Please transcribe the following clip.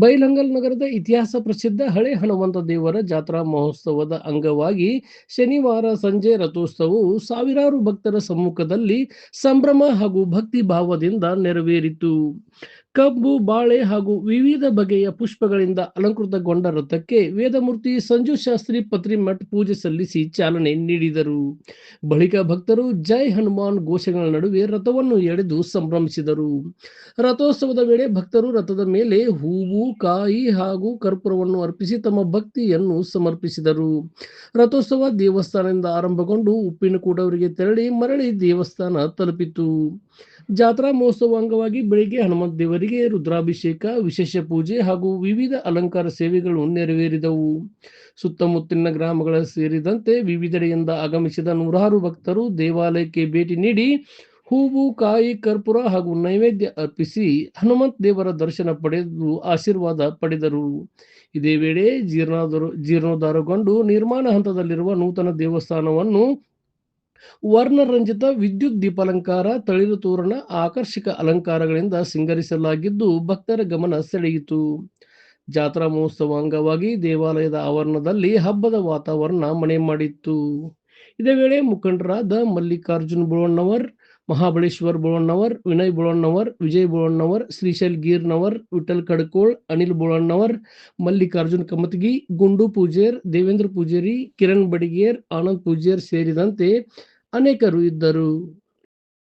ಬೈಲಹೊಂಗಲ ನಗರದ ಇತಿಹಾಸ ಪ್ರಸಿದ್ಧ ಹಳೆ ಹನುಮಂತ ದೇವರ ಜಾತ್ರಾ ಮಹೋತ್ಸವದ ಅಂಗವಾಗಿ ಶನಿವಾರ ಸಂಜೆ ರಥೋತ್ಸವವು ಸಾವಿರಾರು ಭಕ್ತರ ಸಮ್ಮುಖದಲ್ಲಿ ಸಂಭ್ರಮ ಹಾಗೂ ಭಕ್ತಿ ಭಾವದಿಂದ ನೆರವೇರಿತು. ಕಬ್ಬು, ಬಾಳೆ ಹಾಗೂ ವಿವಿಧ ಬಗೆಯ ಪುಷ್ಪಗಳಿಂದ ಅಲಂಕೃತಗೊಂಡ ರಥಕ್ಕೆ ವೇದಮೂರ್ತಿ ಸಂಜು ಶಾಸ್ತ್ರಿ ಪತ್ರಿಮಠ್ ಪೂಜೆ ಸಲ್ಲಿಸಿ ಚಾಲನೆ ನೀಡಿದರು. ಬಳಿಕ ಭಕ್ತರು ಜೈ ಹನುಮಾನ್ ಘೋಷಗಳ ನಡುವೆ ರಥವನ್ನು ಎಳೆದು ಸಂಭ್ರಮಿಸಿದರು. ರಥೋತ್ಸವದ ವೇಳೆ ಭಕ್ತರು ರಥದ ಮೇಲೆ ಹೂವು, ಕಾಯಿ ಹಾಗೂ ಕರ್ಪೂರವನ್ನು ಅರ್ಪಿಸಿ ತಮ್ಮ ಭಕ್ತಿಯನ್ನು ಸಮರ್ಪಿಸಿದರು. ರಥೋತ್ಸವ ದೇವಸ್ಥಾನದಿಂದ ಆರಂಭಗೊಂಡು ಉಪ್ಪಿನಕೂಟವರೆಗೆ ತೆರಳಿ ಮರಳಿ ದೇವಸ್ಥಾನ ತಲುಪಿತು. ಜಾತ್ರಾ ಮಹೋತ್ಸವ ಅಂಗವಾಗಿ ಬೆಳಿಗ್ಗೆ ಹನುಮಂತ ದೇವರಿಗೆ ರುದ್ರಾಭಿಷೇಕ, ವಿಶೇಷ ಪೂಜೆ ಹಾಗೂ ವಿವಿಧ ಅಲಂಕಾರ ಸೇವೆಗಳು ನೆರವೇರಿದವು. ಸುತ್ತಮುತ್ತಲಿನ ಗ್ರಾಮಗಳ ಸೇರಿದಂತೆ ವಿವಿಧೆಡೆಯಿಂದ ಆಗಮಿಸಿದ ನೂರಾರು ಭಕ್ತರು ದೇವಾಲಯಕ್ಕೆ ಭೇಟಿ ನೀಡಿ ಹೂವು, ಕಾಯಿ, ಕರ್ಪೂರ ಹಾಗೂ ನೈವೇದ್ಯ ಅರ್ಪಿಸಿ ಹನುಮಂತ ದೇವರ ದರ್ಶನ ಪಡೆದು ಆಶೀರ್ವಾದ ಪಡೆದರು. ಇದೇ ವೇಳೆ ಜೀರ್ಣೋದ್ಧಾರಗೊಂಡು ನಿರ್ಮಾಣ ಹಂತದಲ್ಲಿರುವ ನೂತನ ದೇವಸ್ಥಾನವನ್ನು ವರ್ಣರಂಜಿತ ವಿದ್ಯುತ್ ದೀಪಾಲಂಕಾರ, ತಳಿರು ತೋರಣ, ಆಕರ್ಷಕ ಅಲಂಕಾರಗಳಿಂದ ಸಿಂಗರಿಸಲಾಗಿದ್ದು ಭಕ್ತರ ಗಮನ ಸೆಳೆಯಿತು. ಜಾತ್ರಾ ಮಹೋತ್ಸವ ಅಂಗವಾಗಿ ದೇವಾಲಯದ ಆವರಣದಲ್ಲಿ ಹಬ್ಬದ ವಾತಾವರಣ ಮನೆ ಮಾಡಿತ್ತು. ಇದೇ ವೇಳೆ ಮುಖಂಡರಾದ ಮಲ್ಲಿಕಾರ್ಜುನ್ ಬುಳಣ್ಣವರ್, ಮಹಾಬಳೇಶ್ವರ್ ಬುಳಣ್ಣವರ್, ವಿನಯ್ ಬುಳಣ್ಣವರ್, ವಿಜಯ್ ಬುಳಣ್ಣವರ್, ಶ್ರೀಶೈಲ್ ಗೀರ್ನವರ್, ವಿಠಲ್ ಕಡ್ಕೋಳ್, ಅನಿಲ್ ಬುಳಣ್ಣವರ್, ಮಲ್ಲಿಕಾರ್ಜುನ್ ಕಮತಗಿ, ಗುಂಡು ಪೂಜೇರ್, ದೇವೇಂದ್ರ ಪೂಜೇರಿ, ಕಿರಣ್ ಬಡಿಗೇರ್, ಆನಂದ್ ಪೂಜೇರ್ ಸೇರಿದಂತೆ ಅನೇಕರು ಇದ್ದರು.